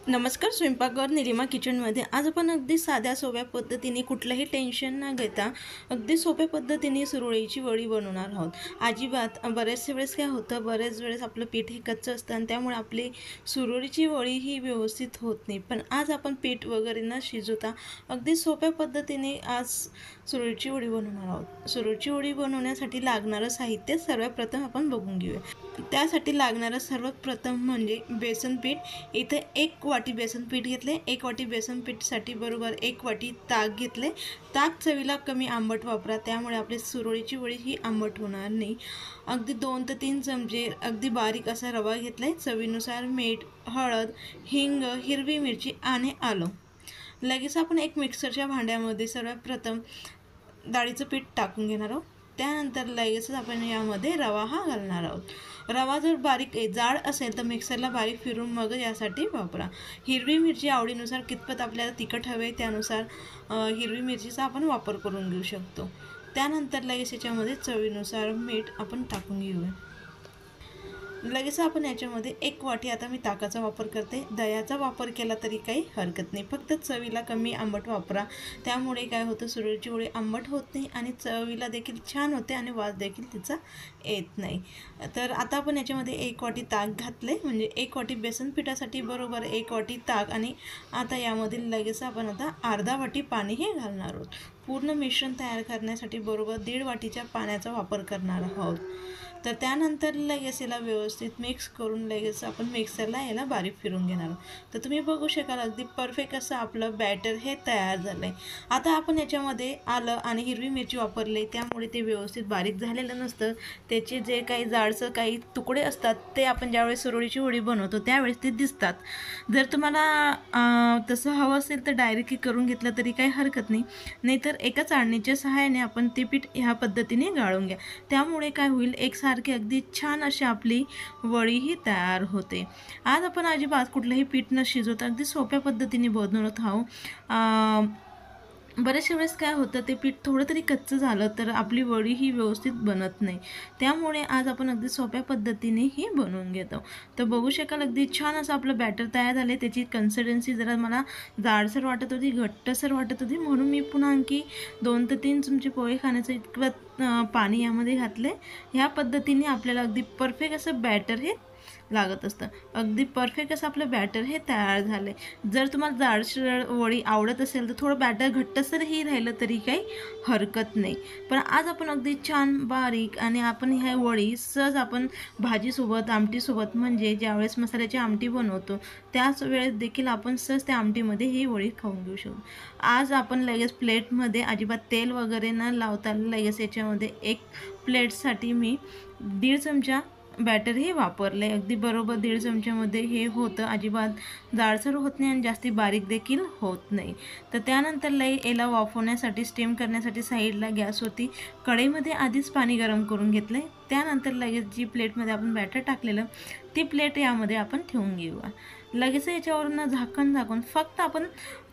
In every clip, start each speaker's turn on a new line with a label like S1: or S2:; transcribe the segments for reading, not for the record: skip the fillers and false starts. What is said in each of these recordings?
S1: नमस्कार. स्वयंपाकघर निलिमा किचनमध्ये आज आपण अगदी साध्या सोप्या पद्धतीने कुठलंही टेन्शन न घेता अगदी सोप्या पद्धतीने सुरळीची वडी बनवणार आहोत. अजिबात बऱ्याच वेळेस काय होतं, बऱ्याच वेळेस आपलं पीठ हे कच्चं असतं आणि त्यामुळे आपली सुरळीची वडी ही व्यवस्थित होत नाही. पण आज आपण पीठ वगैरे न शिजवता अगदी सोप्या पद्धतीने आज सुरळीची वडी बनवणार आहोत. सुरळीची वडी बनवण्यासाठी लागणारं साहित्य सर्वप्रथम आपण बघून घेऊया. त्यासाठी लागणारं सर्वात प्रथम म्हणजे बेसन पीठ. इथे 1 वाटी बेसन पीठ घेतले. 1 वाटी बेसन पीठसाठी बरोबर 1 वाटी ताक घेतले. ताक चवीला कमी आंबट वापरा, त्यामुळे आपली सुरळीची वडी ही आंबट होणार नाही. अगदी 2 ते 3 चमचे अगदी बारीक असा रवा घेतलाय. चवीनुसार मीठ, हळद, हिंग, हिरवी मिरची आणि आलं. लगेच आपण एक मिक्सरच्या भांड्यामध्ये सर्वप्रथम डाळीचं पीठ टाकून घेणार आहोत. त्यानंतर लगेचच आपण यामध्ये रवा हा घालणार आहोत. रवा जर बारीक जाड असेल तर मिक्सरला बारीक फिरून मग यासाठी वापरा. हिरवी मिरची आवडीनुसार कितपत आपल्याला तिखट हवे त्यानुसार हिरवी मिरचीचा आपण वापर करून घेऊ शकतो. त्यानंतर लगेच याच्यामध्ये चवीनुसार मीठ आपण टाकून घेऊया. लगेच आपण याच्यामध्ये 1 वाटी आता मी ताकाचा वापर करते. दह्याचा वापर केला तरी काही हरकत नाही, फक्त चवीला कमी आंबट वापरा. त्यामुळे काय होतं, सुरळीची वडी आंबट होत नाही आणि चवीला देखील छान होते आणि वास देखील तिचा येत नाही. तर आता आपण याच्यामध्ये 1 वाटी ताक घातले, म्हणजे 1 वाटी बेसन पिठासाठी बरोबर 1 वाटी ताक. आणि आता यामध्ये लगेच आपण आता अर्धा वाटी पाणी हे घालणार आहोत. पूर्ण मिश्रण तयार करण्यासाठी बरोबर 1.5 वाटीच्या पाण्याचा वापर करणार आहोत. तर त्यानंतर लगेच याला व्यवस्थित मिक्स करून लगेच आपण मिक्सरला याला बारीक फिरून घेणार आहोत. तर तुम्ही बघू शकाल अगदी परफेक्ट असं आपलं बॅटर हे तयार झालं आहे. आता आपण याच्यामध्ये आलं आणि हिरवी मिरची वापरले, त्यामुळे ते व्यवस्थित बारीक झालेलं नसतं. त्याचे जे काही जाडसर काही तुकडे असतात ते आपण ज्यावेळेस सुरळीची वडी बनवतो त्यावेळेस ते दिसतात. जर तुम्हाला तसं हवं असेल तर डायरेक्टली करून घेतलं तरी काही हरकत नाही, नाहीतर एका चाळणीच्या सहाय्याने आपण ते पीठ ह्या पद्धतीने गाळून घ्या. त्यामुळे काय होईल, एकसारखी अगदी छान अशी आपली वडी ही तयार होते. आज आपण अजिबात कुठलंही पीठ न शिजवता अगदी सोप्या पद्धतीने बनवत आहोत. बरेचशा वेळेस काय होतं, ते पीठ थोडं तरी कच्चं झालं तर आपली वडी ही व्यवस्थित बनत नाही. त्यामुळे आज आपण अगदी सोप्या पद्धतीने ही बनवून घेतो. तर बघू शकाल अगदी छान असं आपलं बॅटर तयार झाले. त्याची कन्सिस्टन्सी जरा मला जाडसर वाटत होती, घट्टसर वाटत होती, म्हणून मी पुन्हा आणखी 2 ते 3 चमचे पोहे खाण्याचं इतकं पाणी यामध्ये घातले. ह्या पद्धतीने आपल्याला अगदी परफेक्ट असं बॅटर हे लागत असतं. अगदी परफेक्ट असं आपलं बॅटर हे तयार झाले. जर तुम्हाला जाडसर वडी आवडत असेल तर थोडं बॅटर घट्टसरही राहिलं तरी काही हरकत नाही. पण आज आपण अगदी छान बारीक आणि आपण ह्या वडी सहज आपण भाजीसोबत, आमटीसोबत, म्हणजे ज्यावेळेस मसाल्याची आमटी बनवतो त्याच वेळेस देखील आपण सहज त्या आमटीमध्ये ही वडी खाऊन घेऊ शकतो. आज आपण लगेच प्लेटमध्ये अजिबात तेल वगैरे न लावता लगेच याच्यामध्ये एक प्लेटसाठी मी 1.5 चमचा बॅटर हे वापरले. अगदी बरोबर 1.5 चमच्यामध्ये हे होतं. अजिबात जाडसर होत नाही आणि जास्ती बारीक देखील होत नाही. तर त्यानंतर याला वाफवण्यासाठी, स्टीम करण्यासाठी साईडला गॅसवरती कढईमध्ये आधीच पाणी गरम करून घेतलं आहे. त्यानंतर लगेच जी प्लेटमध्ये आपण बॅटर टाकलेलं ती प्लेट यामध्ये आपण ठेवून घेऊया. लगेच याच्यावरून झाकण झाकून फक्त आपण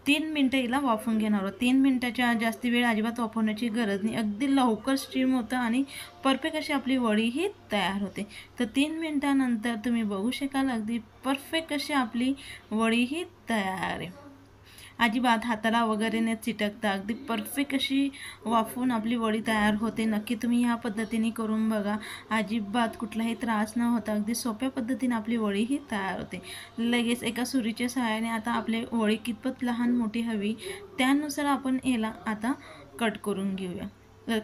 S1: 3 मिनटं याला वाफवून घेणार आहोत. 3 मिनटाच्या जास्ती वेळ अजिबात वाफवण्याची गरज नाही. अगदी लवकर स्टीम होतं आणि परफेक्ट अशी आपली वडी ही तयार होते. तर 3 मिनटानंतर तुम्ही बघू शकाल अगदी परफेक्ट अशी आपली वडी ही तयार आहे. अजिबात हाताला वगैरे न चिटकता अगदी परफेक्ट अशी वाफवून आपली वडी तयार होते. नक्की तुम्ही ह्या पद्धतीने करून बघा. अजिबात कुठलाही त्रास न होता अगदी सोप्या पद्धतीने आपली वडी ही तयार होते. लगेच एका सुरीच्या सहाय्याने आता आपली वडी कितपत लहान मोठी हवी त्यानुसार आपण याला आता कट करून घेऊया.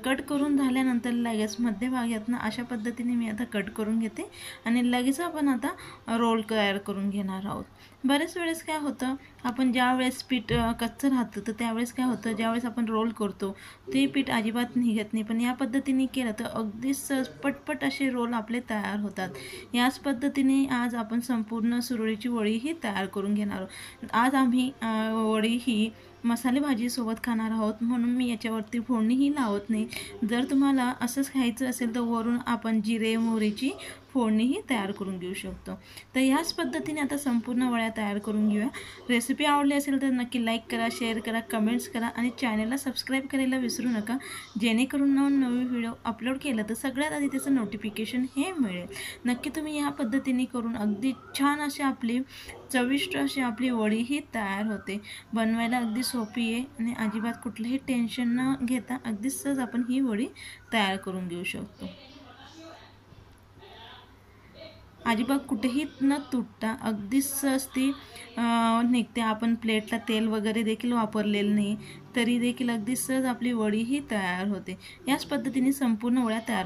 S1: कट करून झाल्यानंतर लगेच मध्यभागातनं अशा पद्धतीने मी आता कट करून घेते आणि लगेच आपण आता रोल तयार करून घेणार आहोत. बरेच वेळेस काय होतं, आपण ज्यावेळेस पीठ कच्चं राहतं तर त्यावेळेस काय होतं, ज्यावेळेस आपण रोल करतो ते पीठ अजिबात निघत नाही. पण या पद्धतीने केलं तर अगदी सहज पटपट असे रोल आपले तयार होतात. याच पद्धतीने आज आपण संपूर्ण सुरळीची वडी ही तयार करून घेणार आहोत. आज आम्ही वडी ही मसाले भाजीसोबत खाणार आहोत, म्हणून मी याच्यावरती फोडणीही लावत नाही. जर तुम्हाला असंच खायचं असेल तर वरून आपण जिरे मोहरीची फोडणीही तयार करून घेऊ शकतो. तर ह्याच पद्धतीने आता संपूर्ण वड्या तयार करून घेऊया. रेसिपी आवडली असेल तर नक्की लाईक करा, शेअर करा, कमेंट्स करा आणि चॅनलला सबस्क्राईब करायला विसरू नका, जेणेकरून नवीन व्हिडिओ अपलोड केलं तर सगळ्यात आधी त्याचं नोटिफिकेशन हे मिळेल. नक्की तुम्ही ह्या पद्धतीने करून अगदी छान अशी आपली चविष्ट अशी आपली वडी ही तयार होते. बनवायला अगदी सोपी आहे आणि अजिबात कुठलंही टेन्शन न घेता अगदी सहज आपण ही वडी तयार करून घेऊ शकतो. अजिबात कुठेही न तुटता अगदी सहज ती निघते. आपण प्लेटला तेल वगैरे देखील वापरलेलं नाही, तरी देखील अगदी सहज आपली वडी ही तयार होते. याच पद्धतीने संपूर्ण वड्या तयार